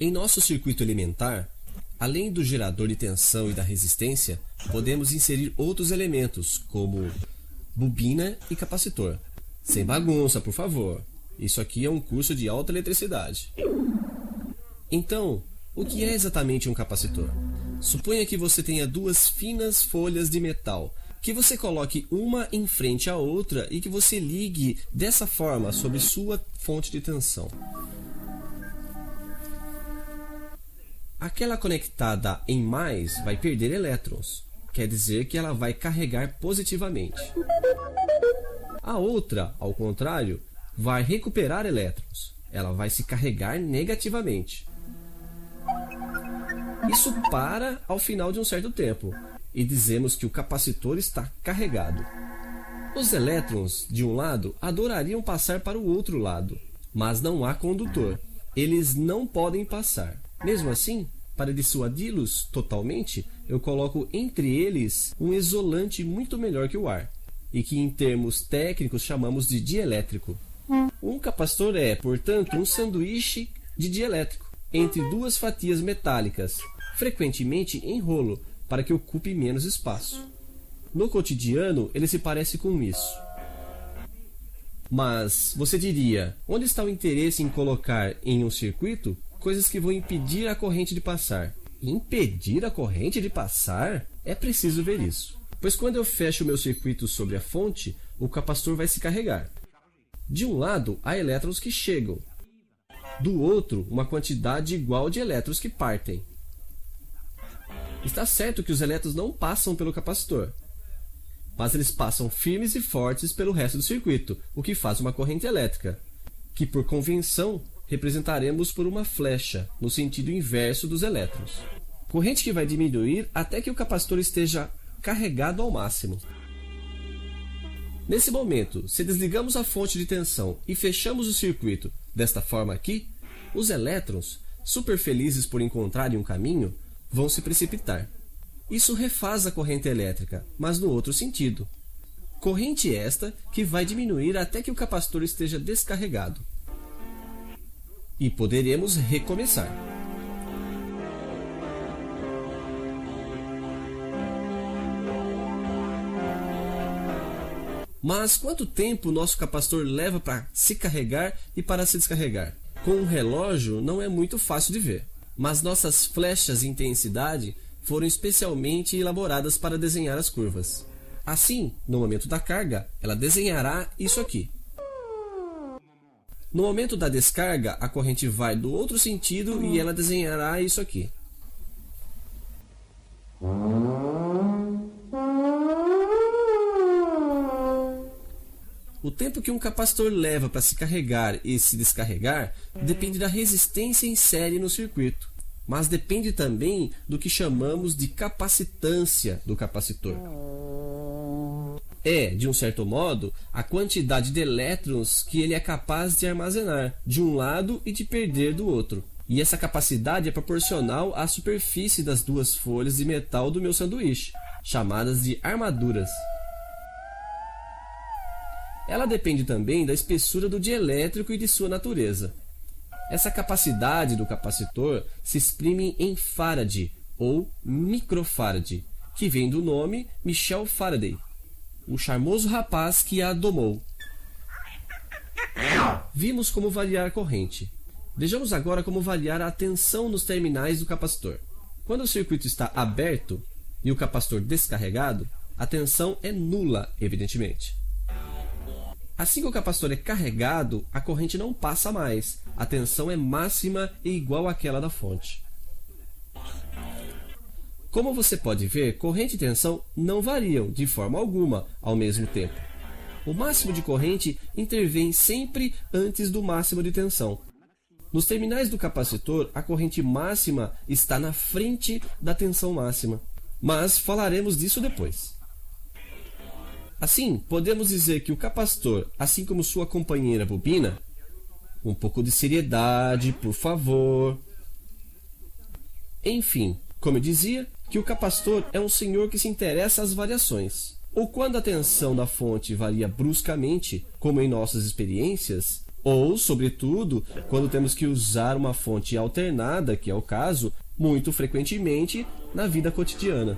Em nosso circuito elementar, além do gerador de tensão e da resistência, podemos inserir outros elementos, como bobina e capacitor. Sem bagunça, por favor. Isso aqui é um curso de alta eletricidade. Então, o que é exatamente um capacitor? Suponha que você tenha duas finas folhas de metal, que você coloque uma em frente à outra e que você ligue dessa forma sobre sua fonte de tensão. Aquela conectada em mais vai perder elétrons, quer dizer que ela vai carregar positivamente. A outra, ao contrário, vai recuperar elétrons, ela vai se carregar negativamente. Isso para ao final de um certo tempo, e dizemos que o capacitor está carregado. Os elétrons de um lado adorariam passar para o outro lado, mas não há condutor. Eles não podem passar. Mesmo assim, para dissuadi-los totalmente, eu coloco entre eles um isolante muito melhor que o ar, e que em termos técnicos chamamos de dielétrico. Um capacitor é, portanto, um sanduíche de dielétrico, entre duas fatias metálicas, frequentemente em rolo, para que ocupe menos espaço. No cotidiano, ele se parece com isso. Mas você diria, onde está o interesse em colocar em um circuito coisas que vão impedir a corrente de passar? Impedir a corrente de passar? É preciso ver isso. Pois quando eu fecho o meu circuito sobre a fonte, o capacitor vai se carregar. De um lado, há elétrons que chegam. Do outro, uma quantidade igual de elétrons que partem. Está certo que os elétrons não passam pelo capacitor, mas eles passam firmes e fortes pelo resto do circuito, o que faz uma corrente elétrica, que por convenção representaremos por uma flecha, no sentido inverso dos elétrons. Corrente que vai diminuir até que o capacitor esteja carregado ao máximo. Nesse momento, se desligamos a fonte de tensão e fechamos o circuito desta forma aqui, os elétrons, super felizes por encontrarem um caminho, vão se precipitar. Isso refaz a corrente elétrica, mas no outro sentido. Corrente esta que vai diminuir até que o capacitor esteja descarregado. E poderemos recomeçar. Mas quanto tempo o nosso capacitor leva para se carregar e para se descarregar? Com um relógio não é muito fácil de ver, mas nossas flechas de intensidade foram especialmente elaboradas para desenhar as curvas. Assim, no momento da carga, ela desenhará isso aqui. No momento da descarga, a corrente vai do outro sentido e ela desenhará isso aqui. O tempo que um capacitor leva para se carregar e se descarregar depende da resistência em série no circuito, mas depende também do que chamamos de capacitância do capacitor. É, de um certo modo, a quantidade de elétrons que ele é capaz de armazenar de um lado e de perder do outro. E essa capacidade é proporcional à superfície das duas folhas de metal do meu sanduíche, chamadas de armaduras. Ela depende também da espessura do dielétrico e de sua natureza. Essa capacidade do capacitor se exprime em Faraday, ou microfarad, que vem do nome Michel Faraday, o charmoso rapaz que a domou. Vimos como variar a corrente. Vejamos agora como variar a tensão nos terminais do capacitor. Quando o circuito está aberto e o capacitor descarregado, a tensão é nula, evidentemente. Assim que o capacitor é carregado, a corrente não passa mais. A tensão é máxima e igual àquela da fonte. Como você pode ver, corrente e tensão não variam de forma alguma ao mesmo tempo. O máximo de corrente intervém sempre antes do máximo de tensão. Nos terminais do capacitor, a corrente máxima está na frente da tensão máxima, mas falaremos disso depois. Assim, podemos dizer que o capacitor, assim como sua companheira bobina, um pouco de seriedade, por favor. Enfim, como eu dizia, que o capacitor é um senhor que se interessa às variações. Ou quando a tensão da fonte varia bruscamente, como em nossas experiências, Ou, sobretudo, quando temos que usar uma fonte alternada, que é o caso, muito frequentemente na vida cotidiana.